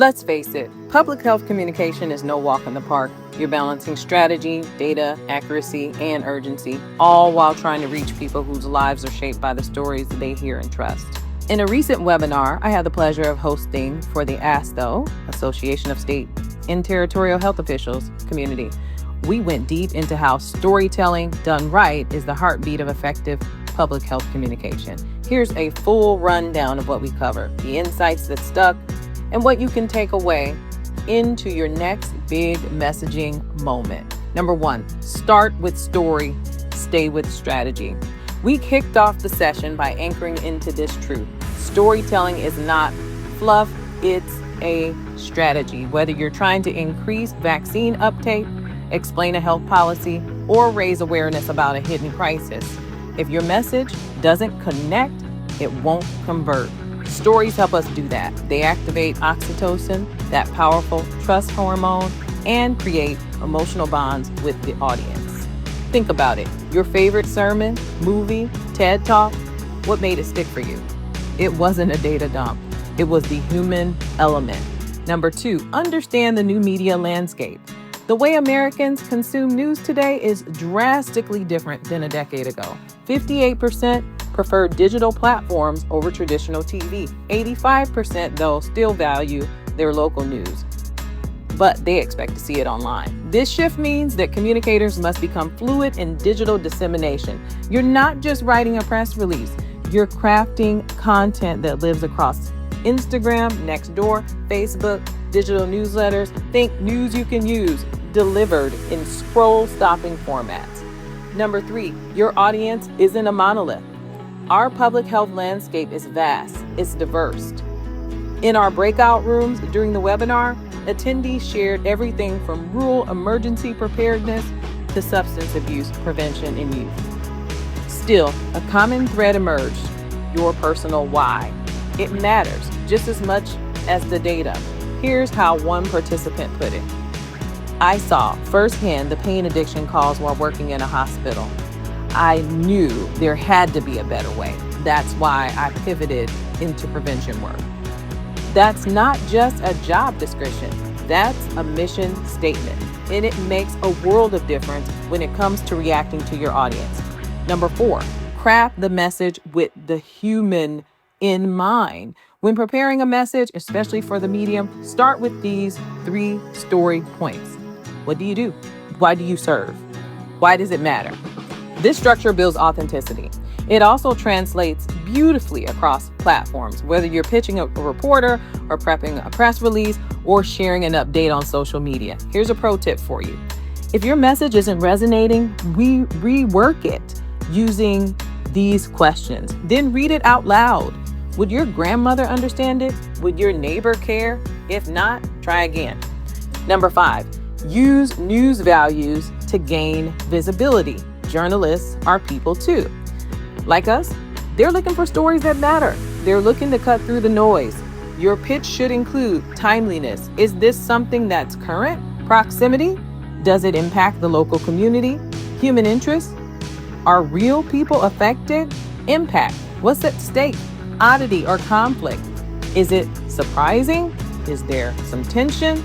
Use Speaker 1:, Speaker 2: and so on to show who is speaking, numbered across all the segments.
Speaker 1: Let's face it, public health communication is no walk in the park. You're balancing strategy, data, accuracy, and urgency, all while trying to reach people whose lives are shaped by the stories they hear and trust. In a recent webinar, I had the pleasure of hosting for the ASTHO, Association of State and Territorial Health Officials community. We went deep into how storytelling done right is the heartbeat of effective public health communication. Here's a full rundown of what we covered, the insights that stuck, and what you can take away into your next big messaging moment. Number 1, start with story, stay with strategy. We kicked off the session by anchoring into this truth. Storytelling is not fluff, it's a strategy. Whether you're trying to increase vaccine uptake, explain a health policy, or raise awareness about a hidden crisis, if your message doesn't connect, it won't convert. Stories help us do that. They activate oxytocin, that powerful trust hormone, and create emotional bonds with the audience. Think about it. Your favorite sermon, movie, TED Talk, what made it stick for you? It wasn't a data dump. It was the human element. Number 2, understand the new media landscape. The way Americans consume news today is drastically different than a decade ago. 58% prefer digital platforms over traditional TV. 85%, though, still value their local news, but they expect to see it online. This shift means that communicators must become fluid in digital dissemination. You're not just writing a press release, you're crafting content that lives across Instagram, Nextdoor, Facebook, digital newsletters. Think news you can use, delivered in scroll-stopping formats. Number 3, your audience isn't a monolith. Our public health landscape is vast, it's diverse. In our breakout rooms during the webinar, attendees shared everything from rural emergency preparedness to substance abuse prevention in youth. Still, a common thread emerged: your personal why. It matters just as much as the data. Here's how one participant put it. I saw firsthand the pain addiction caused while working in a hospital. I knew there had to be a better way. That's why I pivoted into prevention work. That's not just a job description. That's a mission statement. And it makes a world of difference when it comes to reacting to your audience. Number 4, craft the message with the human in mind. When preparing a message, especially for the medium, start with these 3 story points. What do you do? Why do you serve? Why does it matter? This structure builds authenticity. It also translates beautifully across platforms, whether you're pitching a reporter or prepping a press release or sharing an update on social media. Here's a pro tip for you. If your message isn't resonating, rework it using these questions. Then read it out loud. Would your grandmother understand it? Would your neighbor care? If not, try again. Number 5, use news values to gain visibility. Journalists are people too. Like us, they're looking for stories that matter. They're looking to cut through the noise. Your pitch should include timeliness. Is this something that's current? Proximity? Does it impact the local community? Human interest? Are real people affected? Impact. What's at stake? Oddity or conflict? Is it surprising? Is there some tension?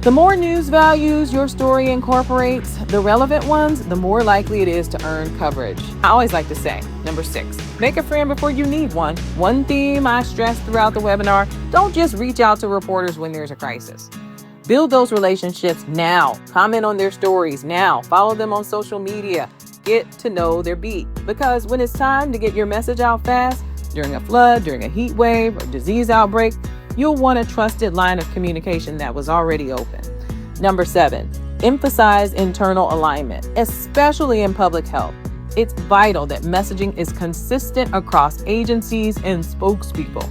Speaker 1: The more news values your story incorporates, the relevant ones, the more likely it is to earn coverage. I always like to say, number 6, make a friend before you need one. One theme I stressed throughout the webinar: don't just reach out to reporters when there's a crisis. Build those relationships now. Comment on their stories now. Follow them on social media. Get to know their beat. Because when it's time to get your message out fast, during a flood, during a heat wave, or disease outbreak, you'll want a trusted line of communication that was already open. Number 7, emphasize internal alignment, especially in public health. It's vital that messaging is consistent across agencies and spokespeople.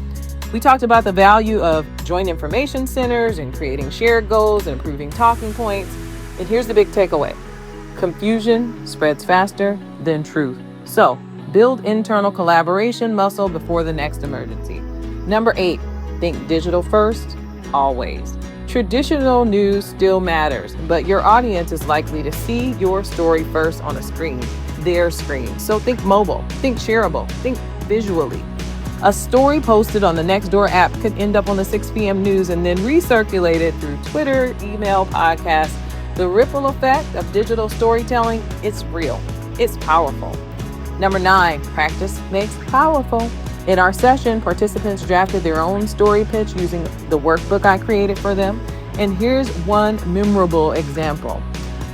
Speaker 1: We talked about the value of joint information centers and creating shared goals and improving talking points. And here's the big takeaway: confusion spreads faster than truth. So build internal collaboration muscle before the next emergency. Number 8, think digital first, always. Traditional news still matters, but your audience is likely to see your story first on a screen, their screen. So think mobile, think shareable, think visually. A story posted on the Nextdoor app could end up on the 6 p.m. news and then recirculated through Twitter, email, podcasts. The ripple effect of digital storytelling, it's real. It's powerful. Number 9, practice makes powerful. In our session, participants drafted their own story pitch using the workbook I created for them. And here's one memorable example.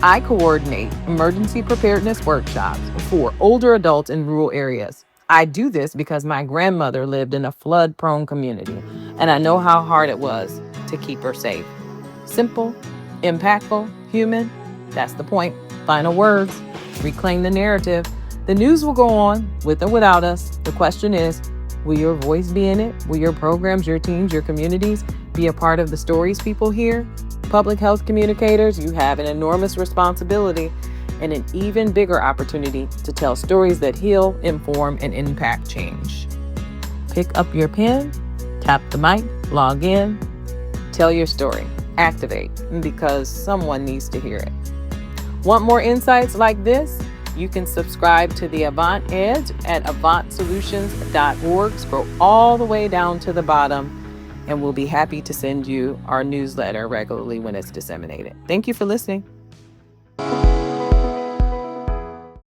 Speaker 1: I coordinate emergency preparedness workshops for older adults in rural areas. I do this because my grandmother lived in a flood-prone community, and I know how hard it was to keep her safe. Simple, impactful, human. That's the point. Final words. Reclaim the narrative. The news will go on, with or without us. The question is, will your voice be in it? Will your programs, your teams, your communities be a part of the stories people hear? Public health communicators, you have an enormous responsibility and an even bigger opportunity to tell stories that heal, inform, and impact change. Pick up your pen, tap the mic, log in, tell your story, activate, because someone needs to hear it. Want more insights like this? You can subscribe to the Avant Edge at AvantSolutions.org. Scroll all the way down to the bottom, and we'll be happy to send you our newsletter regularly when it's disseminated. Thank you for listening.